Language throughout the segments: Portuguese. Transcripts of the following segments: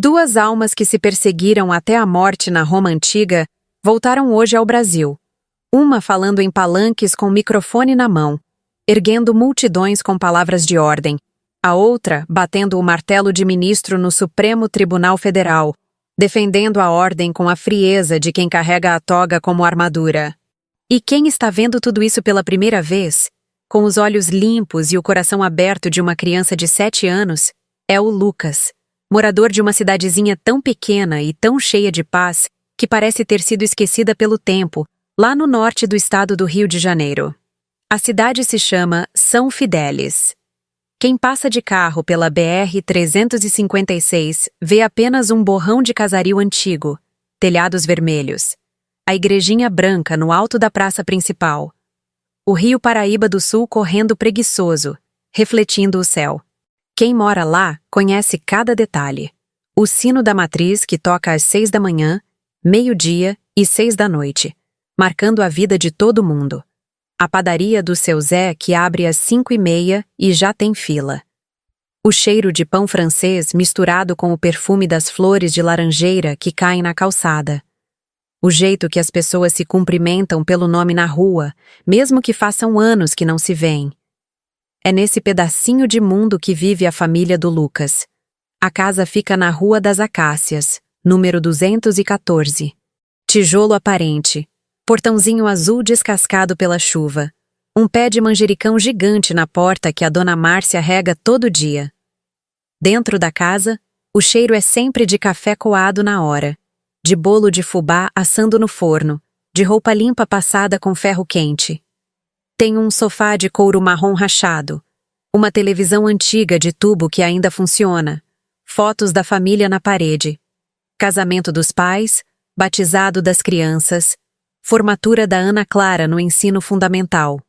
Duas almas que se perseguiram até a morte na Roma antiga voltaram hoje ao Brasil. Uma falando em palanques com microfone na mão, erguendo multidões com palavras de ordem. A outra batendo o martelo de ministro no Supremo Tribunal Federal, defendendo a ordem com a frieza de quem carrega a toga como armadura. E quem está vendo tudo isso pela primeira vez, com os olhos limpos e o coração aberto de uma criança de 7 anos, é o Lucas, morador de uma cidadezinha tão pequena e tão cheia de paz que parece ter sido esquecida pelo tempo, lá no norte do estado do Rio de Janeiro. A cidade se chama São Fidélis. Quem passa de carro pela BR-356 vê apenas um borrão de casario antigo, telhados vermelhos, a igrejinha branca no alto da praça principal, o Rio Paraíba do Sul correndo preguiçoso, refletindo o céu. Quem mora lá conhece cada detalhe. O sino da matriz que toca às 6 da manhã, meio-dia e 6 da noite, marcando a vida de todo mundo. A padaria do seu Zé que abre às 5h30 e já tem fila. O cheiro de pão francês misturado com o perfume das flores de laranjeira que caem na calçada. O jeito que as pessoas se cumprimentam pelo nome na rua, mesmo que façam anos que não se veem. É nesse pedacinho de mundo que vive a família do Lucas. A casa fica na Rua das Acácias, número 214. Tijolo aparente, portãozinho azul descascado pela chuva, um pé de manjericão gigante na porta que a dona Márcia rega todo dia. Dentro da casa, o cheiro é sempre de café coado na hora, de bolo de fubá assando no forno, de roupa limpa passada com ferro quente. Tem um sofá de couro marrom rachado, uma televisão antiga de tubo que ainda funciona, fotos da família na parede, casamento dos pais, batizado das crianças, formatura da Ana Clara no ensino fundamental.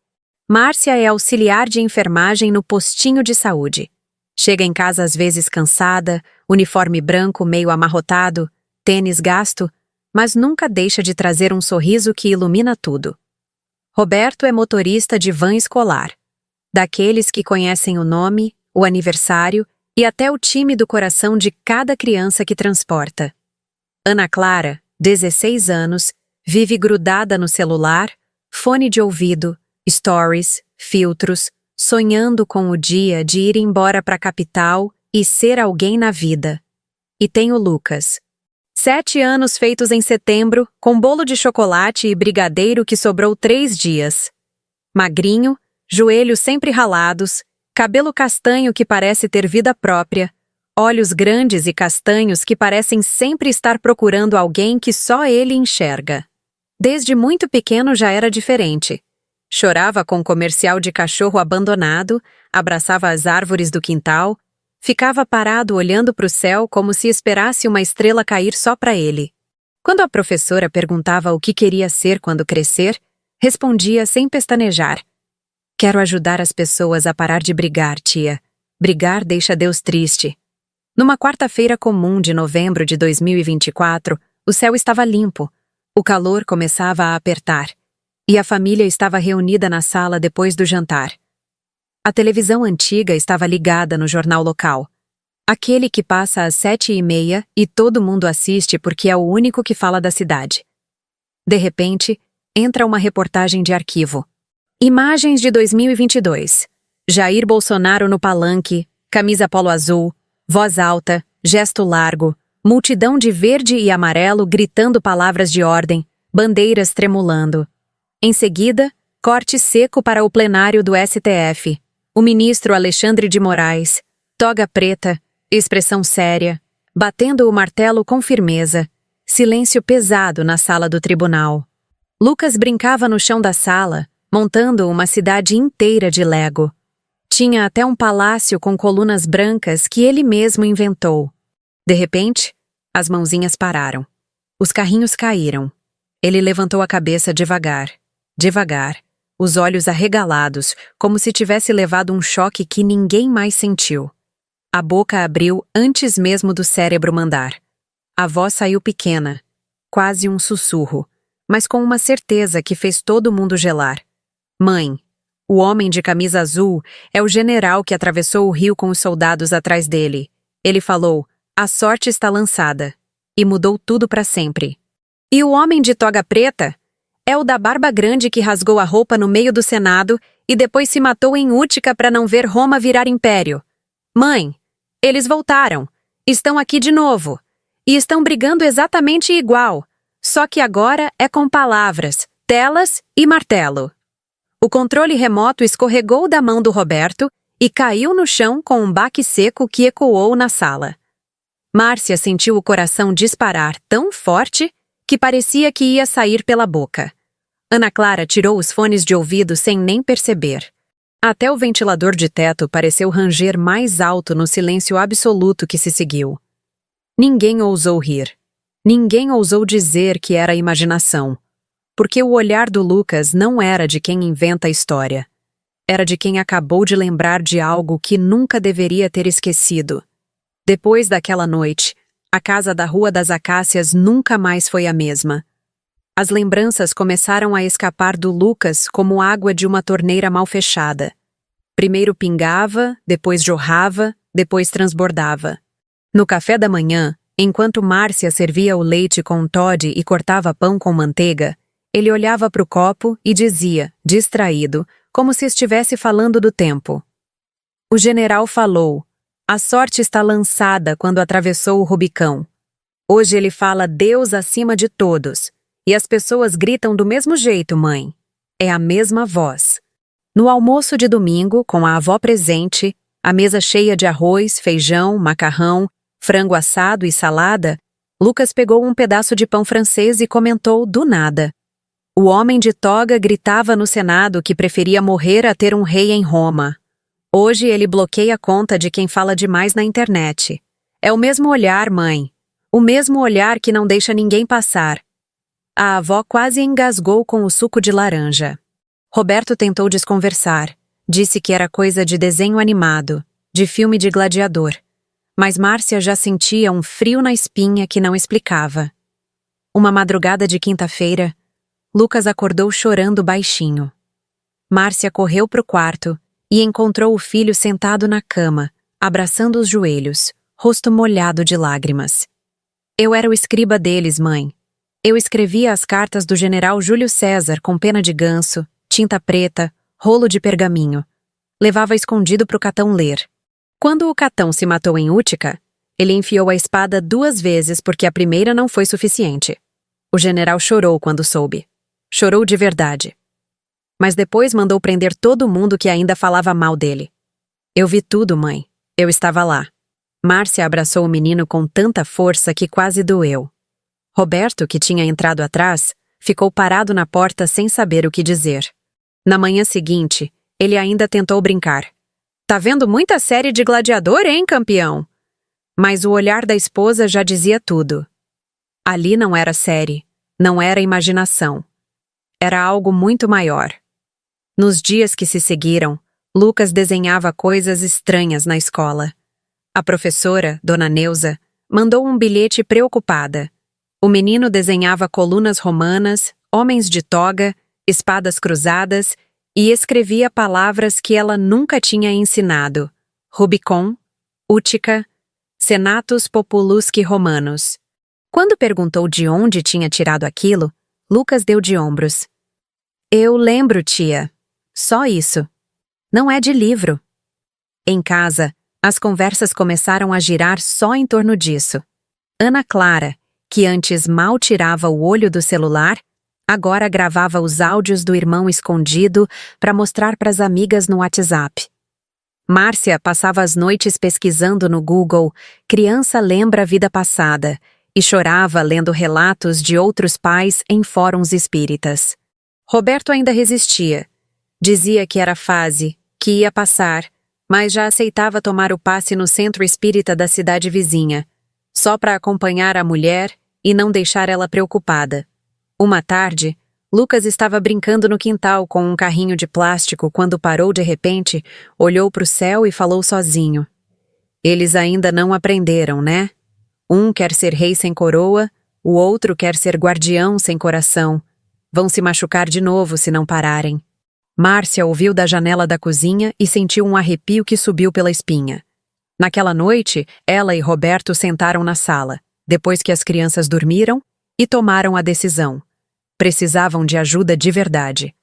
Márcia é auxiliar de enfermagem no postinho de saúde. Chega em casa às vezes cansada, uniforme branco meio amarrotado, tênis gasto, mas nunca deixa de trazer um sorriso que ilumina tudo. Roberto é motorista de van escolar, daqueles que conhecem o nome, o aniversário e até o time do coração de cada criança que transporta. Ana Clara, 16 anos, vive grudada no celular, fone de ouvido, stories, filtros, sonhando com o dia de ir embora para a capital e ser alguém na vida. E tem o Lucas. 7 anos feitos em setembro, com bolo de chocolate e brigadeiro que sobrou 3 dias. Magrinho, joelhos sempre ralados, cabelo castanho que parece ter vida própria, olhos grandes e castanhos que parecem sempre estar procurando alguém que só ele enxerga. Desde muito pequeno já era diferente. Chorava com o comercial de cachorro abandonado, abraçava as árvores do quintal, ficava parado olhando para o céu como se esperasse uma estrela cair só para ele. Quando a professora perguntava o que queria ser quando crescer, respondia sem pestanejar: "Quero ajudar as pessoas a parar de brigar, tia. Brigar deixa Deus triste." Numa quarta-feira comum de novembro de 2024, o céu estava limpo. O calor começava a apertar, e a família estava reunida na sala depois do jantar. A televisão antiga estava ligada no jornal local. Aquele que passa às 7h30 e todo mundo assiste porque é o único que fala da cidade. De repente, entra uma reportagem de arquivo. Imagens de 2022. Jair Bolsonaro no palanque, camisa polo azul, voz alta, gesto largo, multidão de verde e amarelo gritando palavras de ordem, bandeiras tremulando. Em seguida, corte seco para o plenário do STF. O ministro Alexandre de Moraes, toga preta, expressão séria, batendo o martelo com firmeza, silêncio pesado na sala do tribunal. Lucas brincava no chão da sala, montando uma cidade inteira de Lego. Tinha até um palácio com colunas brancas que ele mesmo inventou. De repente, as mãozinhas pararam. Os carrinhos caíram. Ele levantou a cabeça devagar, devagar, os olhos arregalados, como se tivesse levado um choque que ninguém mais sentiu. A boca abriu antes mesmo do cérebro mandar. A voz saiu pequena, quase um sussurro, mas com uma certeza que fez todo mundo gelar. "Mãe." O homem de camisa azul é o general que atravessou o rio com os soldados atrás dele. Ele falou: A sorte está lançada. E mudou tudo para sempre. E o homem de toga preta? É o da barba grande que rasgou a roupa no meio do Senado e depois se matou em Útica para não ver Roma virar império. Mãe, eles voltaram. Estão aqui de novo. E estão brigando exatamente igual. Só que agora é com palavras, telas e martelo. O controle remoto escorregou da mão do Roberto e caiu no chão com um baque seco que ecoou na sala. Márcia sentiu o coração disparar tão forte que parecia que ia sair pela boca. Ana Clara tirou os fones de ouvido sem nem perceber. Até o ventilador de teto pareceu ranger mais alto no silêncio absoluto que se seguiu. Ninguém ousou rir. Ninguém ousou dizer que era imaginação. Porque o olhar do Lucas não era de quem inventa a história. Era de quem acabou de lembrar de algo que nunca deveria ter esquecido. Depois daquela noite, a casa da Rua das Acácias nunca mais foi a mesma. As lembranças começaram a escapar do Lucas como água de uma torneira mal fechada. Primeiro pingava, depois jorrava, depois transbordava. No café da manhã, enquanto Márcia servia o leite com Toddy e cortava pão com manteiga, ele olhava para o copo e dizia, distraído, como se estivesse falando do tempo. O general falou. A sorte está lançada quando atravessou o Rubicão. Hoje ele fala Deus acima de todos. E as pessoas gritam do mesmo jeito, mãe. É a mesma voz. No almoço de domingo, com a avó presente, a mesa cheia de arroz, feijão, macarrão, frango assado e salada, Lucas pegou um pedaço de pão francês e comentou do nada. O homem de toga gritava no Senado que preferia morrer a ter um rei em Roma. Hoje ele bloqueia a conta de quem fala demais na internet. É o mesmo olhar, mãe. O mesmo olhar que não deixa ninguém passar. A avó quase engasgou com o suco de laranja. Roberto tentou desconversar. Disse que era coisa de desenho animado, de filme de gladiador. Mas Márcia já sentia um frio na espinha que não explicava. Uma madrugada de quinta-feira, Lucas acordou chorando baixinho. Márcia correu para o quarto e encontrou o filho sentado na cama, abraçando os joelhos, rosto molhado de lágrimas. Eu era o escriba deles, mãe. Eu escrevia as cartas do general Júlio César com pena de ganso, tinta preta, rolo de pergaminho. Levava escondido para o Catão ler. Quando o Catão se matou em Útica, ele enfiou a espada 2 vezes porque a primeira não foi suficiente. O general chorou quando soube. Chorou de verdade. Mas depois mandou prender todo mundo que ainda falava mal dele. Eu vi tudo, mãe. Eu estava lá. Márcia abraçou o menino com tanta força que quase doeu. Roberto, que tinha entrado atrás, ficou parado na porta sem saber o que dizer. Na manhã seguinte, ele ainda tentou brincar. Tá vendo muita série de gladiador, hein, campeão? Mas o olhar da esposa já dizia tudo. Ali não era série, não era imaginação. Era algo muito maior. Nos dias que se seguiram, Lucas desenhava coisas estranhas na escola. A professora, Dona Neuza, mandou um bilhete preocupada. O menino desenhava colunas romanas, homens de toga, espadas cruzadas e escrevia palavras que ela nunca tinha ensinado. Rubicon, Útica, Senatus Populusque Romanos. Quando perguntou de onde tinha tirado aquilo, Lucas deu de ombros. Eu lembro, tia. Só isso. Não é de livro. Em casa, as conversas começaram a girar só em torno disso. Ana Clara, que antes mal tirava o olho do celular, agora gravava os áudios do irmão escondido para mostrar para as amigas no WhatsApp. Márcia passava as noites pesquisando no Google "Criança lembra a vida passada" e chorava lendo relatos de outros pais em fóruns espíritas. Roberto ainda resistia. Dizia que era fase, que ia passar, mas já aceitava tomar o passe no centro espírita da cidade vizinha, só para acompanhar a mulher e não deixar ela preocupada. Uma tarde, Lucas estava brincando no quintal com um carrinho de plástico quando parou de repente, olhou para o céu e falou sozinho. Eles ainda não aprenderam, né? Um quer ser rei sem coroa, o outro quer ser guardião sem coração. Vão se machucar de novo se não pararem. Márcia ouviu da janela da cozinha e sentiu um arrepio que subiu pela espinha. Naquela noite, ela e Roberto sentaram na sala, depois que as crianças dormiram, e tomaram a decisão. Precisavam de ajuda de verdade.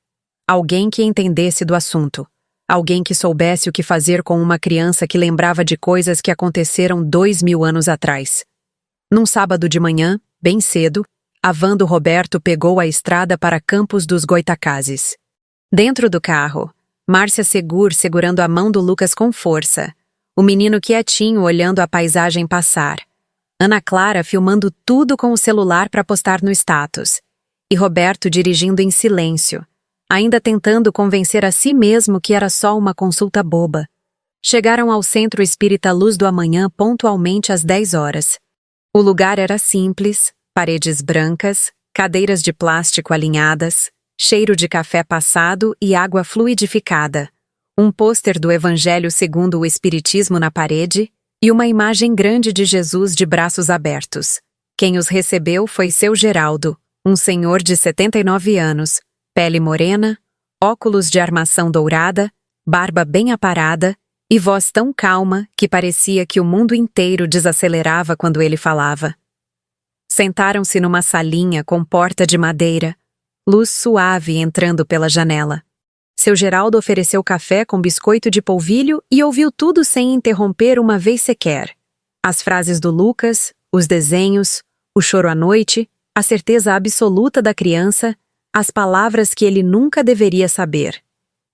Alguém que entendesse do assunto. Alguém que soubesse o que fazer com uma criança que lembrava de coisas que aconteceram 2000 anos atrás. Num sábado de manhã, bem cedo, a van do Roberto pegou a estrada para Campos dos Goitacazes. Dentro do carro, Márcia segurando a mão do Lucas com força. O menino quietinho olhando a paisagem passar. Ana Clara filmando tudo com o celular para postar no status. E Roberto dirigindo em silêncio, ainda tentando convencer a si mesmo que era só uma consulta boba. Chegaram ao Centro Espírita Luz do Amanhã pontualmente às 10 horas. O lugar era simples, paredes brancas, cadeiras de plástico alinhadas, cheiro de café passado e água fluidificada, um pôster do Evangelho segundo o Espiritismo na parede e uma imagem grande de Jesus de braços abertos. Quem os recebeu foi seu Geraldo, um senhor de 79 anos, pele morena, óculos de armação dourada, barba bem aparada e voz tão calma que parecia que o mundo inteiro desacelerava quando ele falava. Sentaram-se numa salinha com porta de madeira, luz suave entrando pela janela. Seu Geraldo ofereceu café com biscoito de polvilho e ouviu tudo sem interromper uma vez sequer. As frases do Lucas, os desenhos, o choro à noite, a certeza absoluta da criança, as palavras que ele nunca deveria saber.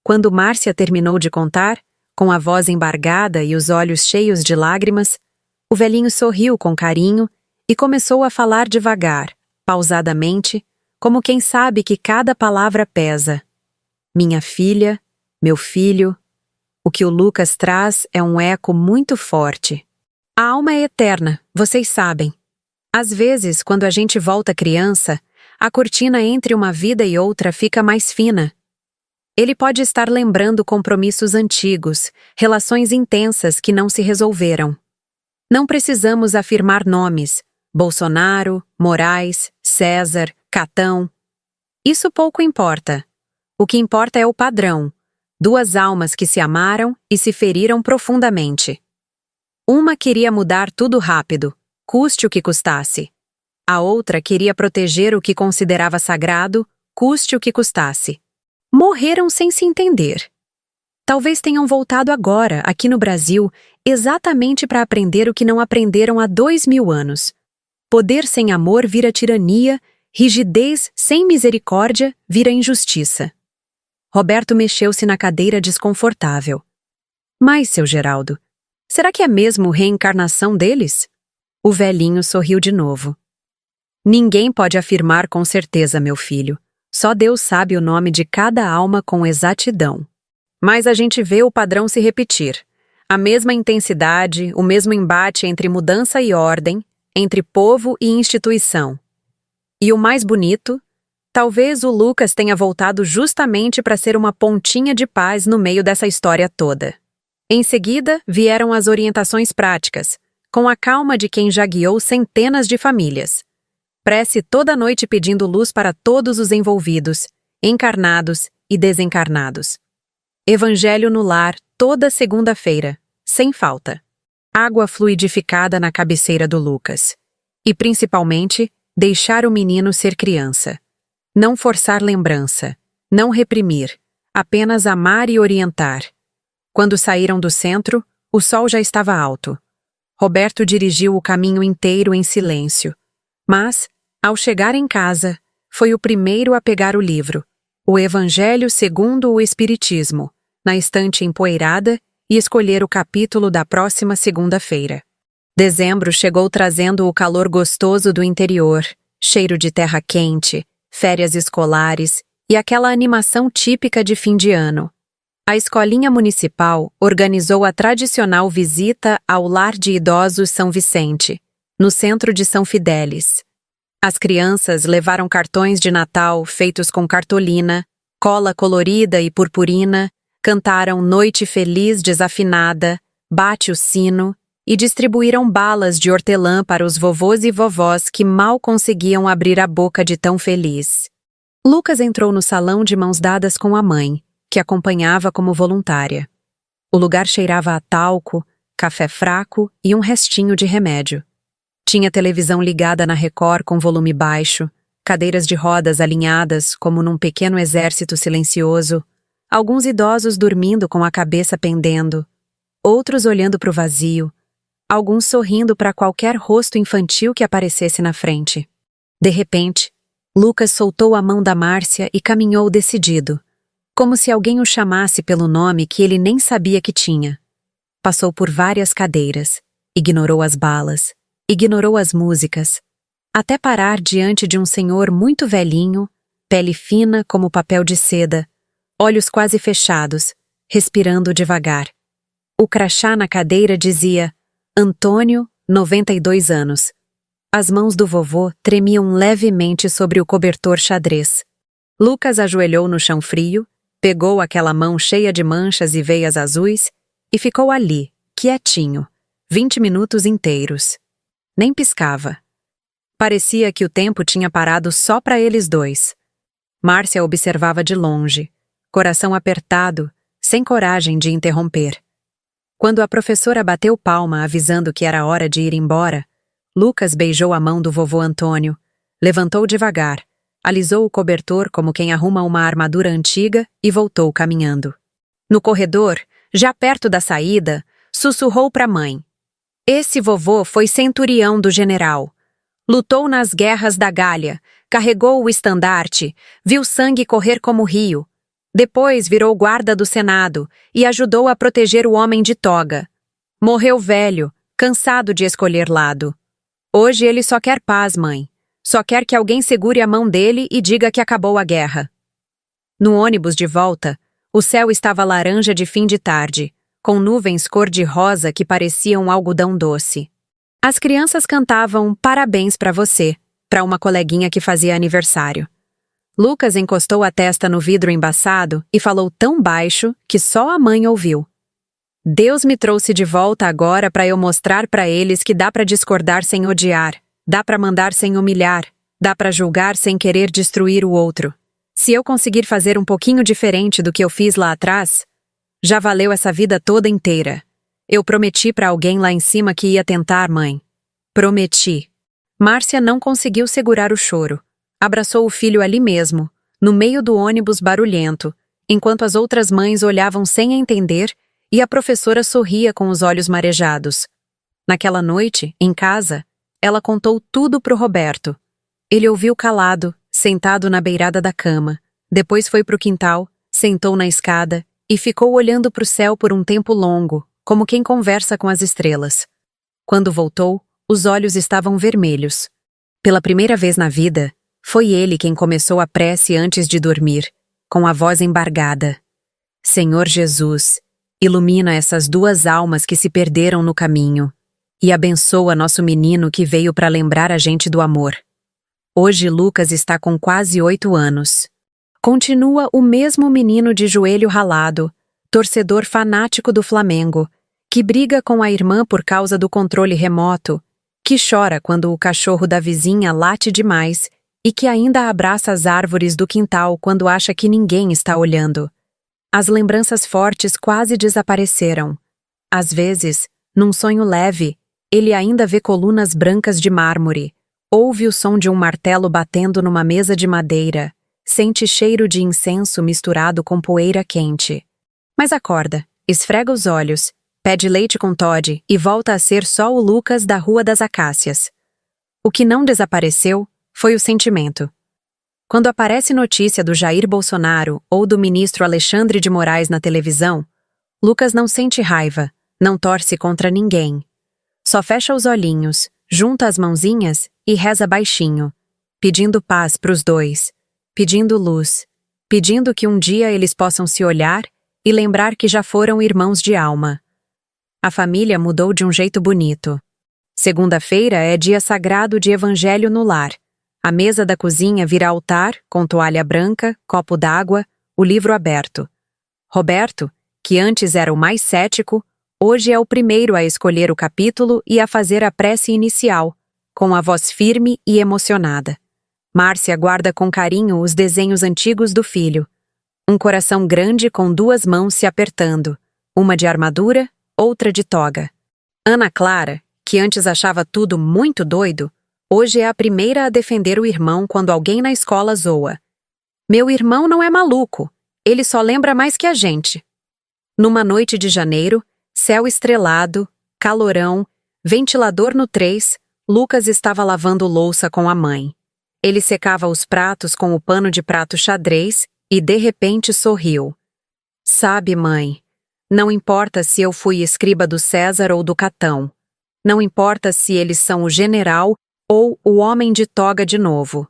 Quando Márcia terminou de contar, com a voz embargada e os olhos cheios de lágrimas, o velhinho sorriu com carinho e começou a falar devagar, pausadamente, como quem sabe que cada palavra pesa. Minha filha, meu filho, o que o Lucas traz é um eco muito forte. A alma é eterna, vocês sabem. Às vezes, quando a gente volta criança, a cortina entre uma vida e outra fica mais fina. Ele pode estar lembrando compromissos antigos, relações intensas que não se resolveram. Não precisamos afirmar nomes, Bolsonaro, Moraes, César, Catão. Isso pouco importa. O que importa é o padrão, duas almas que se amaram e se feriram profundamente. Uma queria mudar tudo rápido, custe o que custasse. A outra queria proteger o que considerava sagrado, custe o que custasse. Morreram sem se entender. Talvez tenham voltado agora, aqui no Brasil, exatamente para aprender o que não aprenderam há 2000 anos. Poder sem amor vira tirania, rigidez sem misericórdia vira injustiça. Roberto mexeu-se na cadeira desconfortável. Mas, seu Geraldo, será que é mesmo reencarnação deles? O velhinho sorriu de novo. Ninguém pode afirmar com certeza, meu filho. Só Deus sabe o nome de cada alma com exatidão. Mas a gente vê o padrão se repetir. A mesma intensidade, o mesmo embate entre mudança e ordem, entre povo e instituição. E o mais bonito, talvez o Lucas tenha voltado justamente para ser uma pontinha de paz no meio dessa história toda. Em seguida, vieram as orientações práticas, com a calma de quem já guiou centenas de famílias. Prece toda noite pedindo luz para todos os envolvidos, encarnados e desencarnados. Evangelho no lar toda segunda-feira, sem falta. Água fluidificada na cabeceira do Lucas. E, principalmente, deixar o menino ser criança. Não forçar lembrança, não reprimir, apenas amar e orientar. Quando saíram do centro, o sol já estava alto. Roberto dirigiu o caminho inteiro em silêncio. Mas, ao chegar em casa, foi o primeiro a pegar o livro, o Evangelho segundo o Espiritismo, na estante empoeirada e escolher o capítulo da próxima segunda-feira. Dezembro chegou trazendo o calor gostoso do interior, cheiro de terra quente, férias escolares e aquela animação típica de fim de ano. A escolinha municipal organizou a tradicional visita ao Lar de Idosos São Vicente, no centro de São Fidélis. As crianças levaram cartões de Natal feitos com cartolina, cola colorida e purpurina, cantaram Noite Feliz desafinada, Bate o Sino e distribuíram balas de hortelã para os vovôs e vovós que mal conseguiam abrir a boca de tão feliz. Lucas entrou no salão de mãos dadas com a mãe, que acompanhava como voluntária. O lugar cheirava a talco, café fraco e um restinho de remédio. Tinha televisão ligada na Record com volume baixo, cadeiras de rodas alinhadas como num pequeno exército silencioso, alguns idosos dormindo com a cabeça pendendo, outros olhando para o vazio, alguns sorrindo para qualquer rosto infantil que aparecesse na frente. De repente, Lucas soltou a mão da Márcia e caminhou decidido, como se alguém o chamasse pelo nome que ele nem sabia que tinha. Passou por várias cadeiras, ignorou as balas, ignorou as músicas, até parar diante de um senhor muito velhinho, pele fina como papel de seda, olhos quase fechados, respirando devagar. O crachá na cadeira dizia Antônio, 92 anos. As mãos do vovô tremiam levemente sobre o cobertor xadrez. Lucas ajoelhou no chão frio, pegou aquela mão cheia de manchas e veias azuis e ficou ali, quietinho, 20 minutos inteiros. Nem piscava. Parecia que o tempo tinha parado só para eles dois. Márcia observava de longe, coração apertado, sem coragem de interromper. Quando a professora bateu palma avisando que era hora de ir embora, Lucas beijou a mão do vovô Antônio, levantou devagar, alisou o cobertor como quem arruma uma armadura antiga e voltou caminhando. No corredor, já perto da saída, sussurrou para a mãe. Esse vovô foi centurião do general. Lutou nas guerras da Gália, carregou o estandarte, viu sangue correr como rio. Depois virou guarda do Senado e ajudou a proteger o homem de toga. Morreu velho, cansado de escolher lado. Hoje ele só quer paz, mãe. Só quer que alguém segure a mão dele e diga que acabou a guerra. No ônibus de volta, o céu estava laranja de fim de tarde, com nuvens cor-de-rosa que pareciam algodão doce. As crianças cantavam parabéns para você, para uma coleguinha que fazia aniversário. Lucas encostou a testa no vidro embaçado e falou tão baixo que só a mãe ouviu. Deus me trouxe de volta agora para eu mostrar para eles que dá para discordar sem odiar, dá para mandar sem humilhar, dá para julgar sem querer destruir o outro. Se eu conseguir fazer um pouquinho diferente do que eu fiz lá atrás, já valeu essa vida toda inteira. Eu prometi para alguém lá em cima que ia tentar, mãe. Prometi. Márcia não conseguiu segurar o choro. Abraçou o filho ali mesmo, no meio do ônibus barulhento, enquanto as outras mães olhavam sem entender e a professora sorria com os olhos marejados. Naquela noite, em casa, ela contou tudo pro Roberto. Ele ouviu calado, sentado na beirada da cama. Depois foi pro quintal, sentou na escada e ficou olhando pro céu por um tempo longo, como quem conversa com as estrelas. Quando voltou, os olhos estavam vermelhos. Pela primeira vez na vida, foi ele quem começou a prece antes de dormir, com a voz embargada. Senhor Jesus, ilumina essas duas almas que se perderam no caminho e abençoa nosso menino que veio para lembrar a gente do amor. Hoje Lucas está com quase 8 anos. Continua o mesmo menino de joelho ralado, torcedor fanático do Flamengo, que briga com a irmã por causa do controle remoto, que chora quando o cachorro da vizinha late demais e que ainda abraça as árvores do quintal quando acha que ninguém está olhando. As lembranças fortes quase desapareceram. Às vezes, num sonho leve, ele ainda vê colunas brancas de mármore, ouve o som de um martelo batendo numa mesa de madeira, sente cheiro de incenso misturado com poeira quente. Mas acorda, esfrega os olhos, pede leite com Toddy e volta a ser só o Lucas da Rua das Acácias. O que não desapareceu foi o sentimento. Quando aparece notícia do Jair Bolsonaro ou do ministro Alexandre de Moraes na televisão, Lucas não sente raiva, não torce contra ninguém. Só fecha os olhinhos, junta as mãozinhas e reza baixinho, pedindo paz pros dois, pedindo luz, pedindo que um dia eles possam se olhar e lembrar que já foram irmãos de alma. A família mudou de um jeito bonito. Segunda-feira é dia sagrado de evangelho no lar. A mesa da cozinha vira altar, com toalha branca, copo d'água, o livro aberto. Roberto, que antes era o mais cético, hoje é o primeiro a escolher o capítulo e a fazer a prece inicial, com a voz firme e emocionada. Márcia guarda com carinho os desenhos antigos do filho. Um coração grande com duas mãos se apertando, uma de armadura, outra de toga. Ana Clara, que antes achava tudo muito doido, hoje é a primeira a defender o irmão quando alguém na escola zoa. Meu irmão não é maluco, ele só lembra mais que a gente. Numa noite de janeiro, céu estrelado, calorão, ventilador no 3, Lucas estava lavando louça com a mãe. Ele secava os pratos com o pano de prato xadrez e de repente sorriu. Sabe, mãe, não importa se eu fui escriba do César ou do Catão. Não importa se eles são o general ou o homem de toga de novo.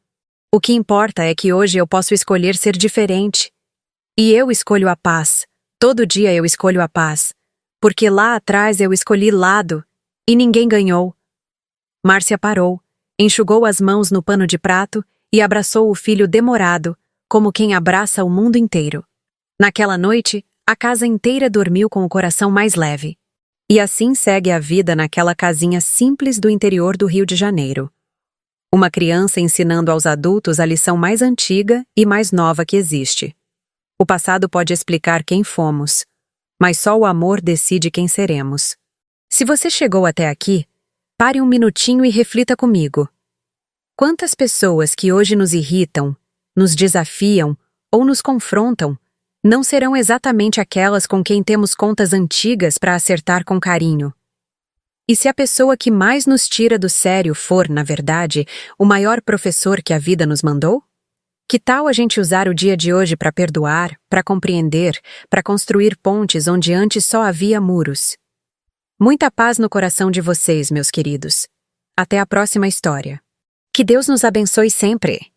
O que importa é que hoje eu posso escolher ser diferente. E eu escolho a paz. Todo dia eu escolho a paz. Porque lá atrás eu escolhi lado. E ninguém ganhou. Márcia parou, enxugou as mãos no pano de prato e abraçou o filho demorado, como quem abraça o mundo inteiro. Naquela noite, a casa inteira dormiu com o coração mais leve. E assim segue a vida naquela casinha simples do interior do Rio de Janeiro. Uma criança ensinando aos adultos a lição mais antiga e mais nova que existe. O passado pode explicar quem fomos, mas só o amor decide quem seremos. Se você chegou até aqui, pare um minutinho e reflita comigo. Quantas pessoas que hoje nos irritam, nos desafiam ou nos confrontam não serão exatamente aquelas com quem temos contas antigas para acertar com carinho? E se a pessoa que mais nos tira do sério for, na verdade, o maior professor que a vida nos mandou? Que tal a gente usar o dia de hoje para perdoar, para compreender, para construir pontes onde antes só havia muros? Muita paz no coração de vocês, meus queridos. Até a próxima história. Que Deus nos abençoe sempre.